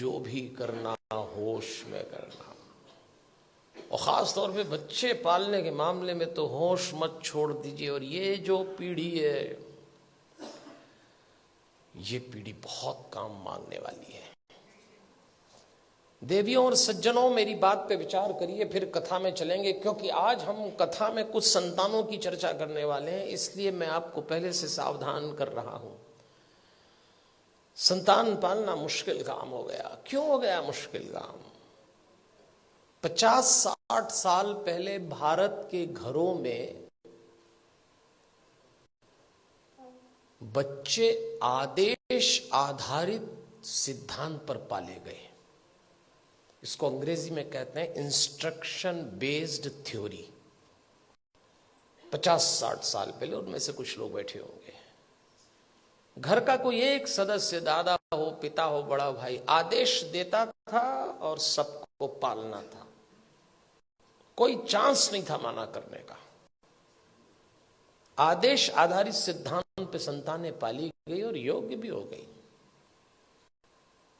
जो भी करना होश में करना, और ख़ास तौर पे बच्चे पालने के मामले में तो होश मत छोड़ दीजिए। और ये जो पीढ़ी है, ये पीढ़ी बहुत काम मांगने वाली है। देवियों और सज्जनों, मेरी बात पे विचार करिए, फिर कथा में चलेंगे, क्योंकि आज हम कथा में कुछ संतानों की चर्चा करने वाले हैं, इसलिए मैं आपको पहले से सावधान कर रहा हूं। संतान पालना मुश्किल काम हो गया। क्यों हो गया मुश्किल काम? 50-60 साल पहले भारत के घरों में बच्चे आदेश आधारित सिद्धांत पर पाले गए। इसको अंग्रेजी में कहते हैं इंस्ट्रक्शन बेस्ड थ्योरी। 50-60 साल पहले, उनमें से कुछ लोग बैठे होंगे, घर का कोई एक सदस्य, दादा हो, पिता हो, बड़ा भाई, आदेश देता था और सबको पालना था। कोई चांस नहीं था माना करने का। आदेश आधारित सिद्धांत पे संतानें पाली गई और योग्य भी हो गई।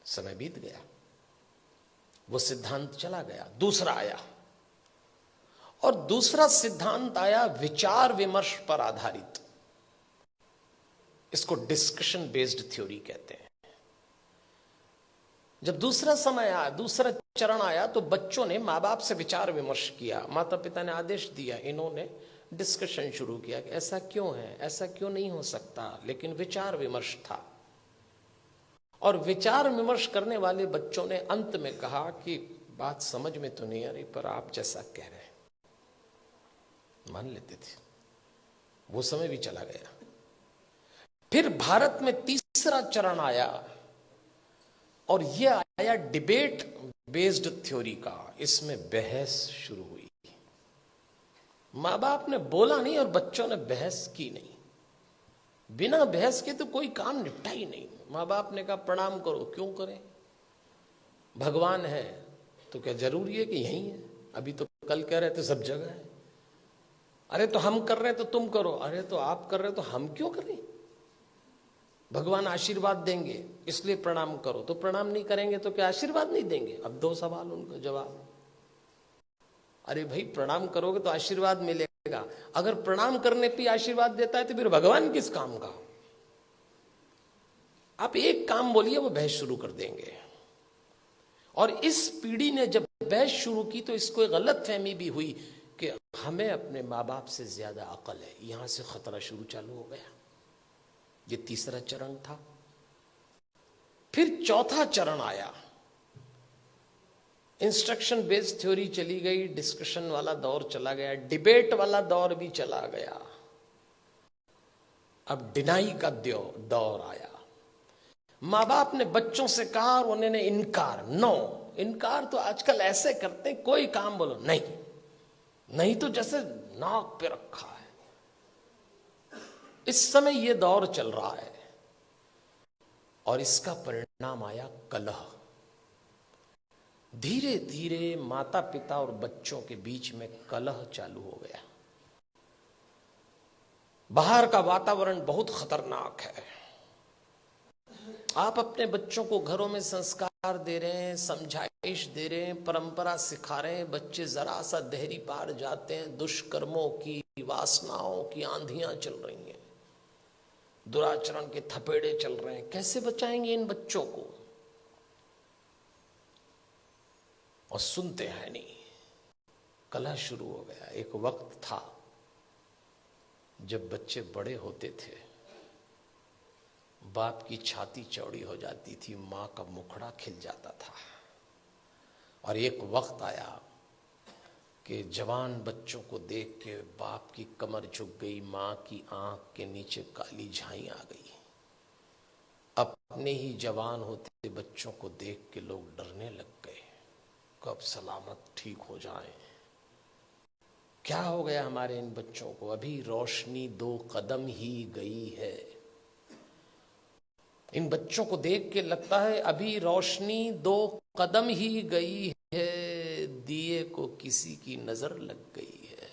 समय बीत गया, वो सिद्धांत चला गया, दूसरा आया। और दूसरा सिद्धांत आया विचार विमर्श पर आधारित। इसको डिस्कशन बेस्ड थ्योरी कहते हैं। जब दूसरा समय आया, दूसरा चरण आया, तो बच्चों ने माँ बाप से विचार विमर्श किया। माता पिता ने आदेश दिया, इन्होंने डिस्कशन शुरू किया कि ऐसा क्यों है, ऐसा क्यों नहीं हो सकता। लेकिन विचार विमर्श था, और विचार विमर्श करने वाले बच्चों ने अंत में कहा कि बात समझ में तो नहीं आ रही, पर आप जैसा कह रहे हैं मान लेते थे। वो समय भी चला गया। फिर भारत में तीसरा चरण आया, और यह आया डिबेट बेस्ड थ्योरी का। इसमें बहस शुरू हुई। माँ बाप ने बोला नहीं और बच्चों ने बहस की नहीं। बिना बहस के तो कोई काम निपटा ही नहीं। माँ बाप ने कहा प्रणाम करो, क्यों करें? भगवान है तो क्या जरूरी है कि यही है? अभी तो कल कह रहे थे सब जगह है। अरे तो हम कर रहे तो तुम करो। अरे तो आप कर रहे तो हम क्यों करें? भगवान आशीर्वाद देंगे इसलिए प्रणाम करो। तो प्रणाम नहीं करेंगे तो क्या आशीर्वाद नहीं देंगे? अब दो सवाल, उनका जवाब। अरे भाई, प्रणाम करोगे तो आशीर्वाद मिलेगा। अगर प्रणाम करने पे आशीर्वाद देता है तो फिर भगवान किस काम का? आप एक काम बोलिए, वो बहस शुरू कर देंगे। और इस पीढ़ी ने जब बहस शुरू की तो इसको एक गलत फहमी भी हुई कि हमें अपने माँ बाप से ज्यादा अकल है। यहां से खतरा शुरू चालू हो गया। ये तीसरा चरण था। फिर चौथा चरण आया। इंस्ट्रक्शन बेस्ड थ्योरी चली गई, डिस्कशन वाला दौर चला गया, डिबेट वाला दौर भी चला गया। अब डिनाई का दौर आया। माँ बाप ने बच्चों से कहा और उन्होंने इनकार। नो, इनकार तो आजकल ऐसे करते हैं, कोई काम बोलो नहीं, नहीं तो जैसे नाक पे रखा है। इस समय यह दौर चल रहा है, और इसका परिणाम आया कलह। धीरे धीरे माता पिता और बच्चों के बीच में कलह चालू हो गया। बाहर का वातावरण बहुत खतरनाक है। आप अपने बच्चों को घरों में संस्कार दे रहे हैं, समझाइश दे रहे हैं, परंपरा सिखा रहे हैं, बच्चे जरा सा देहरी पार जाते हैं, दुष्कर्मों की, वासनाओं की आंधियां चल रही हैं, दुराचरण के थपेड़े चल रहे हैं। कैसे बचाएंगे इन बच्चों को? और सुनते हैं नहीं, कलह शुरू हो गया। एक वक्त था जब बच्चे बड़े होते थे, बाप की छाती चौड़ी हो जाती थी, मां का मुखड़ा खिल जाता था। और एक वक्त आया कि जवान बच्चों को देख के बाप की कमर झुक गई, मां की आंख के नीचे काली झाई आ गई। अपने ही जवान होते बच्चों को देख के लोग डरने लग गए, कब सलामत ठीक हो जाएं। क्या हो गया हमारे इन बच्चों को? अभी रोशनी 2 कदम ही गई है। इन बच्चों को देख के लगता है अभी रोशनी 2 कदम ही गई है, दिए को किसी की नजर लग गई है।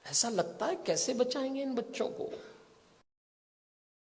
ऐसा लगता है। कैसे बचाएंगे इन बच्चों को?